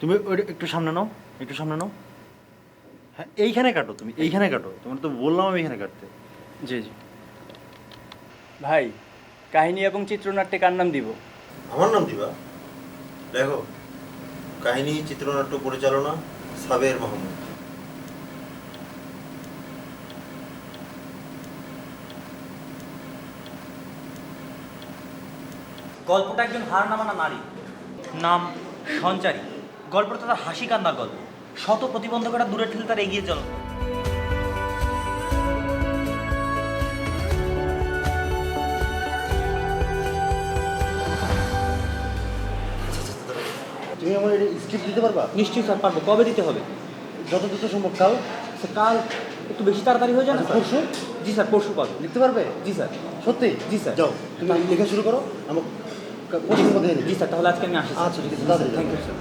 তুমি ওই একটু সামনে নাও, একটু সামনে নাও। হ্যাঁ এইখানে কাটো, তুমি এইখানে কাটো, তোমার তো বললাম আমি এখানে কাটতে। জি জি। ভাই, কাহিনী এবং চিত্রনাট্যে কার নাম দিব? আমার নাম দিবা? দেখো, কাহিনী চিত্রনাট্য পরিচালনা সাবের মাহমুদ। গল্পটা একজন হার নামানা নারী, নাম সঞ্চারী। গল্পটা তার হাসি কান্নার গল্প, শত প্রতিবন্ধকতা দূরে ঠেলে তার এগিয়ে চলো। তুমি আমার স্ক্রিপ্ট দিতে পারবা? নিশ্চয়ই স্যার পারবো। কবে দিতে হবে? যত দ্রুত সম্ভব। কাল? স্যার কাল একটু বেশি তাড়াতাড়ি হয়ে যায় না? পরশু? জি স্যার, পরশু পাবো। লিখতে পারবে? জি স্যার। সত্যি? জি স্যার। যাও তুমি লেখা শুরু করো, আমার পছন্দ মধ্যে জি স্যার, তাহলে আজকে আমি আসি। আচ্ছা ঠিক আছে, তাড়াতাড়ি থ্যাংক ইউ স্যার।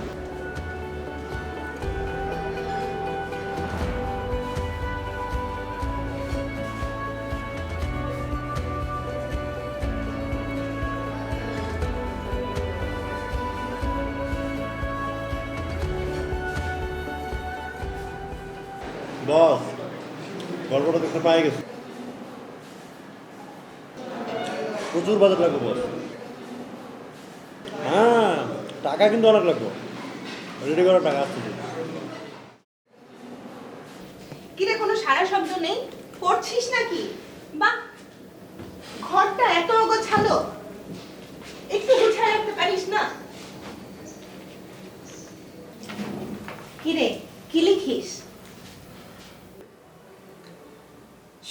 বস, গল্পটা দেখতে পাই গেছি। প্রচুর বাজেট লাগবে বস। হ্যাঁ, টাকা কিন্তু অনেক লাগবে। রেডি করার টাকা আসছে। কিরে কোনো সারা শব্দ নেই? পড়ছিস নাকি? বাহ, ঘরটা এত অগোছালো, একটু গুছায় রাখতে পারিস না? কিরে কি লিখিস?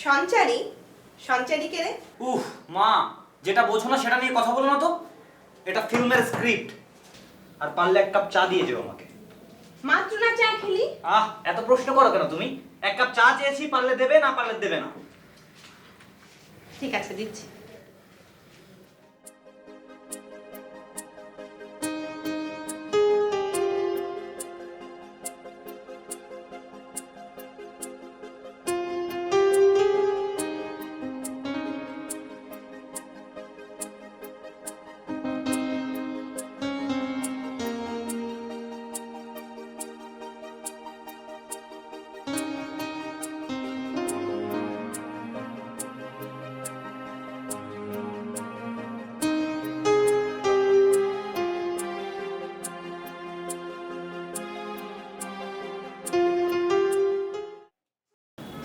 সঞ্চারী? সঞ্চারী কে রে? উফ মা, যেটা বোঝো না সেটা নিয়ে কথা বলো না তো। এটা ফিল্মের স্ক্রিপ্ট। আর পারলে এক কাপ চা দিয়ে যেও আমাকে। মাত্র না চা খেলি? এত প্রশ্ন করো কেন তুমি? এক কাপ চা চেয়েছি, পারলে দেবে, না পারলে দেবে না। ঠিক আছে, দিচ্ছি।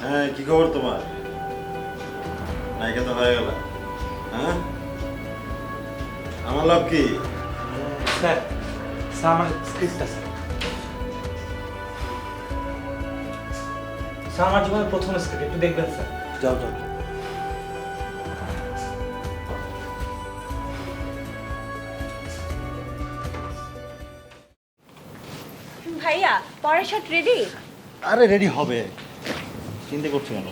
হ্যাঁ, কি খবর তোমার? নায়িকা তো হয়ে গেল। হ্যাঁ, আমার লাভ কি? স্যার, স্যার আমার স্ক্রিপ্ট আছে। স্যার আমার জীবনের প্রথম স্ক্রিপ্ট, একটু দেখবেন স্যার। যাও যাও। ভাইয়া, পরের শট রেডি? আরে রেডি হবে, চিন্তা করছো কেন?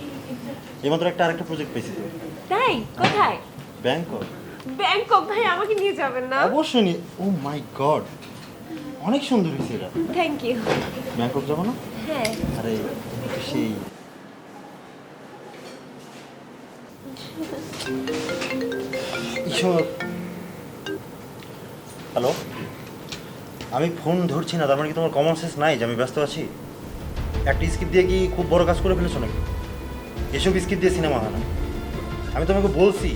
এইমাত্র একটা আরেকটা প্রজেক্ট পেয়েছি তো। তাই? কোথায়? ব্যাংকক। ব্যাংকক? ভাই আমাকে নিয়ে যাবেন না? অবশ্যই নি। ও মাই গড, অনেক সুন্দর হয়েছে এটা। Thank you. ব্যাংকক যাবো না? হ্যাঁ। আরে সেই ঈশ্বর। হ্যালো, আমি ফোন ধরছি না, তার মানে কি তোমার কমন সেন্স নাই যে আমি ব্যস্ত আছি? একটা স্ক্রিপ্ট দিয়ে কি খুব বড় কাজ করে ফেলেছো নাকি? এসব স্ক্রিপ্ট দিয়ে সিনেমা হয় না। আমি তোমাকে বলছি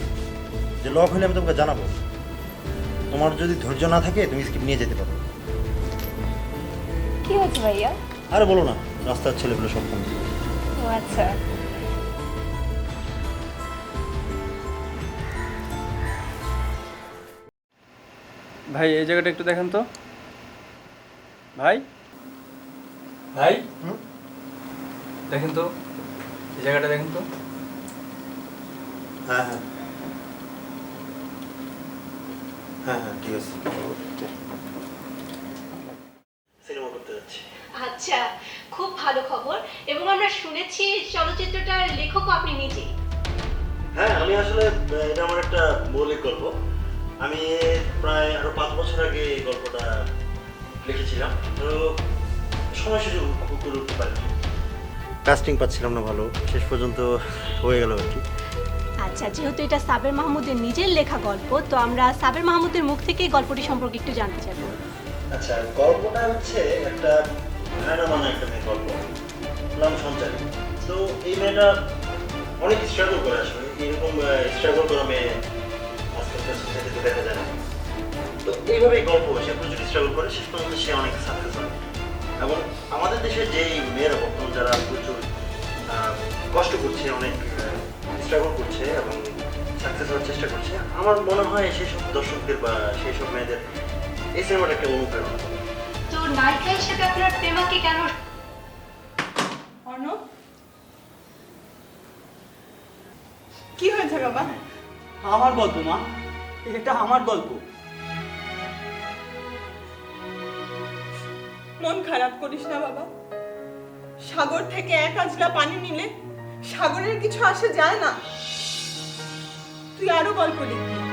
যে লক হলে আমি তোমাকে জানাবো। তোমার যদি ধৈর্য না থাকে তুমি স্ক্রিপ্ট নিয়ে যেতে পারো। কি হয়েছে ভাইয়া? আরে বলো না, রাস্তার ছেলেগুলো সব ফোন দিয়ে। ও আচ্ছা। ভাই, এই জায়গাটা একটু দেখেন তো। ভাই, ভাই দেখেন তো, এই জায়গাটা দেখেন তো। হ্যাঁ হ্যাঁ হ্যাঁ হ্যাঁ, ঠিক আছে। সিনেমা করতে যাচ্ছি। আচ্ছা, খুব ভালো খবর। এবং আমরা শুনেছি চলচ্চিত্রটার লেখকও আপনি নিজেই। হ্যাঁ, আমি আসলে এটা আমার একটা মৌলিক গল্প। আমি প্রায় আরো 5 বছর আগে এই গল্পটা লিখেছিলাম, তো সময় সুযোগ করে উঠতে পারিনি। কাস্টিং পাচ্ছিলাম না ভালো, শেষ পর্যন্ত হয়ে গেল আর কি। আচ্ছা, যেহেতু এটা সাবের মাহমুদের নিজের লেখা গল্প, তো আমরা সাবের মাহমুদের মুখ থেকে গল্পটি সম্পর্কে একটু জানতে চাইবো। আচ্ছা, গল্পটা হচ্ছে একটা রানা মানা একটা মেয়ে গল্প, নাম সঞ্চারী। তো এই মেয়েটা অনেক স্ট্রাগল করে, আসলে এরকম স্ট্রাগল করা মেয়ে আজকালকার সোসাইটিতে দেখা যায় না। তো এইভাবেই গল্প, সে প্রচুর স্ট্রাগল করে, শেষ পর্যন্ত সে অনেক সাকসেস হয়। এবং আমাদের দেশে যে মেয়েরা বর্তমান যারা প্রচুর কষ্ট করছে, অনেক স্ট্রাগল করছে এবং সাকসেস হওয়ার চেষ্টা করছে, আমার মনে হয় সেই সব দর্শকদের বা সেই সব মেয়েদের এই সিনেমাটা একটা অনুপ্রেরণা। তো নায়িকা হিসেবে আপনার প্রেমাকে কেন? অর্ণব, কি হয়েছে বাবা? আমার গল্প মা, এটা আমার গল্প। মন খারাপ করিস না বাবা। সাগর থেকে এক আজলা পানি নিলে সাগরের কিছু আসে যায় না। তুই আরো গল্প লিখবি।